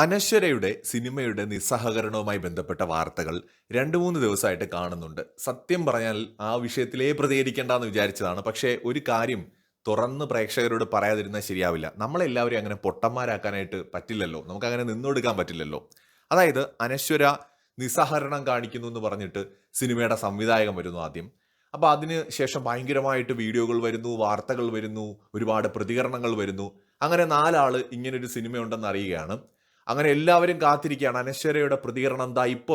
അനശ്വരയുടെ സിനിമയുടെ നിസ്സഹകരണവുമായി ബന്ധപ്പെട്ട വാർത്തകൾ 2-3 ദിവസമായിട്ട് കാണുന്നുണ്ട്. സത്യം പറഞ്ഞാൽ ആ വിഷയത്തിലേ പ്രതികരിക്കേണ്ടെന്ന് വിചാരിച്ചതാണ്. പക്ഷേ ഒരു കാര്യം തുറന്ന് പ്രേക്ഷകരോട് പറയാതിരുന്നാൽ ശരിയാവില്ല. നമ്മളെല്ലാവരെയും അങ്ങനെ പൊട്ടന്മാരാക്കാനായിട്ട് പറ്റില്ലല്ലോ. നമുക്കങ്ങനെ നിന്നൊടുക്കാൻ പറ്റില്ലല്ലോ. അതായത് അനശ്വര നിസ്സഹകരണം കാണിക്കുന്നു എന്ന് പറഞ്ഞിട്ട് സിനിമയുടെ സംവിധായകൻ വരുന്നു ആദ്യം. അപ്പോൾ അതിന് ശേഷം ഭയങ്കരമായിട്ട് വീഡിയോകൾ വരുന്നു, വാർത്തകൾ വരുന്നു, ഒരുപാട് പ്രതികരണങ്ങൾ വരുന്നു. അങ്ങനെ 4 ആള് ഇങ്ങനൊരു സിനിമയുണ്ടെന്ന് അറിയുകയാണ്. അങ്ങനെ എല്ലാവരും കാത്തിരിക്കുകയാണ് അനശ്വരയുടെ പ്രതികരണം എന്താ ഇപ്പൊ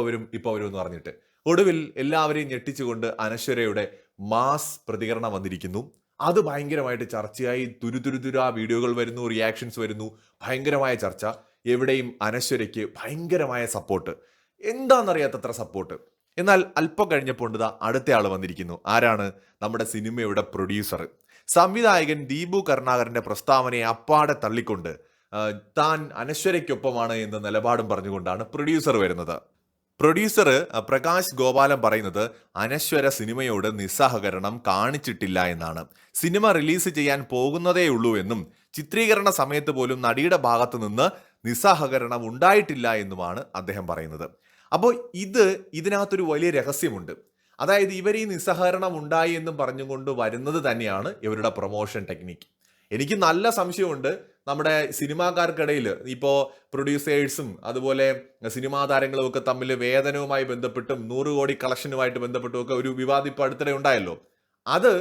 വരും എന്ന് പറഞ്ഞിട്ട്. ഒടുവിൽ എല്ലാവരെയും ഞെട്ടിച്ചുകൊണ്ട് അനശ്വരയുടെ മാസ് പ്രതികരണം വന്നിരിക്കുന്നു. അത് ഭയങ്കരമായിട്ട് ചർച്ചയായി. തുരുതുരുതുരാ വീഡിയോകൾ വരുന്നു, റിയാക്ഷൻസ് വരുന്നു, ഭയങ്കരമായ ചർച്ച. എവിടെയും അനശ്വരയ്ക്ക് ഭയങ്കരമായ സപ്പോർട്ട്, എന്താണെന്നറിയാത്തത്ര സപ്പോർട്ട്. എന്നാൽ അല്പം കഴിഞ്ഞപ്പോൾ അടുത്ത ആൾ വന്നിരിക്കുന്നു. ആരാണ്? നമ്മുടെ സിനിമയുടെ പ്രൊഡ്യൂസർ, സംവിധായകൻ ദീപു കരുണാകരന്റെ പ്രസ്താവനയെ അപ്പാടെ തള്ളിക്കൊണ്ട് താൻ അനശ്വരയ്ക്കൊപ്പമാണ് എന്ന നിലപാടും പറഞ്ഞുകൊണ്ടാണ് പ്രൊഡ്യൂസർ വരുന്നത്. പ്രൊഡ്യൂസർ പ്രകാശ് ഗോപാലൻ പറയുന്നത് അനശ്വര സിനിമയോട് നിസ്സഹകരണം കാണിച്ചിട്ടില്ല എന്നാണ്. സിനിമ റിലീസ് ചെയ്യാൻ പോകുന്നതേ ഉള്ളൂ എന്നും ചിത്രീകരണ സമയത്ത് പോലും നടിയുടെ ഭാഗത്തു നിന്ന് നിസ്സഹകരണം ഉണ്ടായിട്ടില്ല എന്നുമാണ് അദ്ദേഹം പറയുന്നത്. അപ്പോൾ ഇതിനകത്തൊരു വലിയ രഹസ്യമുണ്ട്. അതായത് ഇവർ ഈ നിസ്സഹകരണം ഉണ്ടായി എന്നും പറഞ്ഞുകൊണ്ട് വരുന്നത് തന്നെയാണ് ഇവരുടെ പ്രൊമോഷൻ ടെക്നിക്ക്. എനിക്ക് നല്ല സംശയമുണ്ട് നമ്മുടെ സിനിമാക്കാർക്കിടയിൽ ഇപ്പോൾ പ്രൊഡ്യൂസേഴ്സും അതുപോലെ സിനിമാ താരങ്ങളും ഒക്കെ തമ്മിൽ വേതനവുമായി ബന്ധപ്പെട്ടും 100 കോടി കളക്ഷനുമായിട്ട് ബന്ധപ്പെട്ടും ഒക്കെ ഒരു വിവാദം ഇപ്പോൾ അടുത്തിടെ ഉണ്ടായല്ലോ. അത്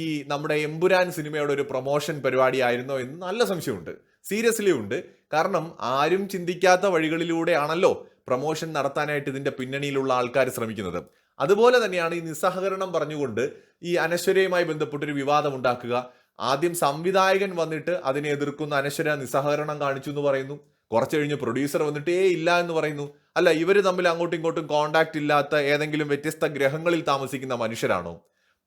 ഈ നമ്മുടെ എമ്പുരാൻ സിനിമയുടെ ഒരു പ്രൊമോഷൻ പരിപാടി ആയിരുന്നോ എന്ന് നല്ല സംശയമുണ്ട്. സീരിയസ്ലി ഉണ്ട്. കാരണം ആരും ചിന്തിക്കാത്ത വഴികളിലൂടെയാണല്ലോ പ്രൊമോഷൻ നടത്താനായിട്ട് ഇതിന്റെ പിന്നണിയിലുള്ള ആൾക്കാർ ശ്രമിക്കുന്നത്. അതുപോലെ തന്നെയാണ് ഈ നിസ്സഹകരണം പറഞ്ഞുകൊണ്ട് ഈ അനശ്വരയുമായി ബന്ധപ്പെട്ടൊരു വിവാദം ഉണ്ടാക്കുക. ആദ്യം സംവിധായകൻ വന്നിട്ട് അതിനെ എതിർക്കുന്ന അനശ്വര നിസ്സഹകരണം കാണിച്ചു എന്ന് പറയുന്നു. കുറച്ചു കഴിഞ്ഞ് പ്രൊഡ്യൂസർ വന്നിട്ട് ഇല്ല എന്ന് പറയുന്നു. അല്ല, ഇവര് തമ്മിൽ അങ്ങോട്ടും ഇങ്ങോട്ടും കോണ്ടാക്ട് ഇല്ലാത്ത ഏതെങ്കിലും വ്യത്യസ്ത ഗ്രഹങ്ങളിൽ താമസിക്കുന്ന മനുഷ്യരാണോ?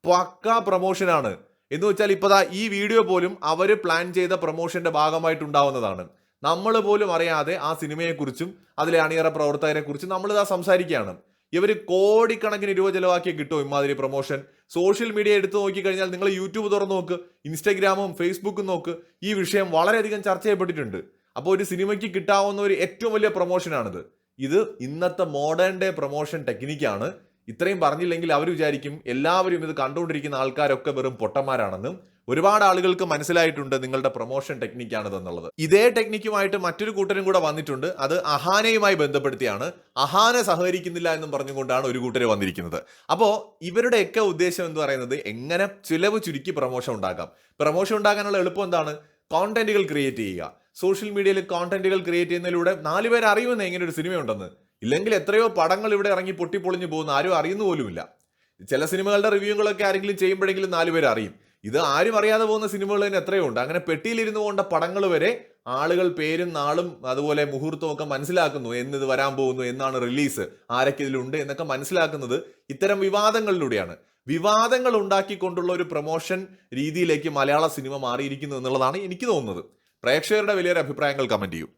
പക്കാ പ്രൊമോഷനാണ്. എന്ന് വെച്ചാൽ ഇപ്പതാ ഈ വീഡിയോ പോലും അവര് പ്ലാൻ ചെയ്ത പ്രൊമോഷന്റെ ഭാഗമായിട്ടുണ്ടാവുന്നതാണ്. നമ്മൾ പോലും അറിയാതെ ആ സിനിമയെക്കുറിച്ചും അതിലെ അണിയറ പ്രവർത്തകരെ കുറിച്ചും നമ്മളിതാ സംസാരിക്കുകയാണ്. ഇവര് കോടിക്കണക്കിന് രൂപ ചെലവാക്കിയ കിട്ടും ഇമാതിരി പ്രൊമോഷൻ. സോഷ്യൽ മീഡിയ എടുത്തു നോക്കിക്കഴിഞ്ഞാൽ നിങ്ങൾ യൂട്യൂബ് തുറന്നു നോക്ക്, ഇൻസ്റ്റാഗ്രാമും ഫേസ്ബുക്കും നോക്ക്, ഈ വിഷയം വളരെയധികം ചർച്ച ചെയ്യപ്പെട്ടിട്ടുണ്ട്. അപ്പോൾ ഒരു സിനിമയ്ക്ക് കിട്ടാവുന്ന ഒരു ഏറ്റവും വലിയ പ്രൊമോഷനാണിത്. ഇത് ഇന്നത്തെ മോഡേൺ ഡേ പ്രൊമോഷൻ ടെക്നിക്കാണ്. ഇത്രയും പറഞ്ഞില്ലെങ്കിൽ അവർ വിചാരിക്കും എല്ലാവരും ഇത് കണ്ടുകൊണ്ടിരിക്കുന്ന ആൾക്കാരൊക്കെ വെറും പൊട്ടന്മാരാണെന്നും. ഒരുപാട് ആളുകൾക്ക് മനസ്സിലായിട്ടുണ്ട് നിങ്ങളുടെ പ്രൊമോഷൻ ടെക്നിക്കാണിതെന്നുള്ളത്. ഇതേ ടെക്നിക്കുമായിട്ട് മറ്റൊരു കൂട്ടരും കൂടെ വന്നിട്ടുണ്ട്. അത് അഹാനയുമായി ബന്ധപ്പെടുത്തിയാണ്. അഹാന സഹകരിക്കുന്നില്ല എന്നും പറഞ്ഞുകൊണ്ടാണ് ഒരു കൂട്ടർ വന്നിരിക്കുന്നത്. അപ്പോൾ ഇവരുടെയൊക്കെ ഉദ്ദേശം എന്ന് പറയുന്നത് എങ്ങനെ ചിലവ് ചുരുക്കി പ്രൊമോഷൻ ഉണ്ടാക്കാം. പ്രൊമോഷൻ ഉണ്ടാക്കാനുള്ള എളുപ്പം എന്താണ്? കോണ്ടന്റുകൾ ക്രിയേറ്റ് ചെയ്യുക. സോഷ്യൽ മീഡിയയിൽ കോണ്ടന്റുകൾ ക്രിയേറ്റ് ചെയ്യുന്നതിലൂടെ 4 പേർ അറിയുമെന്ന് എങ്ങനെ ഒരു സിനിമയുണ്ടെന്ന്. ഇല്ലെങ്കിൽ എത്രയോ പടങ്ങൾ ഇവിടെ ഇറങ്ങി പൊട്ടിപ്പൊളിഞ്ഞു പോകുന്ന ആരും അറിയുന്നു പോലുമില്ല. ചില സിനിമകളുടെ റിവ്യൂകളൊക്കെ ആരെങ്കിലും ചെയ്യുമ്പോഴെങ്കിലും 4 പേർ അറിയും. ഇത് ആരും അറിയാതെ പോകുന്ന സിനിമകൾ തന്നെ എത്രയോ ഉണ്ട്. അങ്ങനെ പെട്ടിയിലിരുന്നു കൊണ്ട പടങ്ങൾ വരെ ആളുകൾ പേരും നാളും അതുപോലെ മുഹൂർത്തവും ഒക്കെ മനസ്സിലാക്കുന്നു. എന്നിത് വരാൻ പോകുന്നു, എന്നാണ് റിലീസ്, ആരൊക്കെ ഇതിലുണ്ട് എന്നൊക്കെ മനസ്സിലാക്കുന്നത് ഇത്തരം വിവാദങ്ങളിലൂടെയാണ്. വിവാദങ്ങൾ ഉണ്ടാക്കിക്കൊണ്ടുള്ള ഒരു പ്രൊമോഷൻ രീതിയിലേക്ക് മലയാള സിനിമ മാറിയിരിക്കുന്നു എന്നുള്ളതാണ് എനിക്ക് തോന്നുന്നത്. പ്രേക്ഷകരുടെ വലിയൊരു അഭിപ്രായങ്ങൾ കമന്റ് ചെയ്യൂ.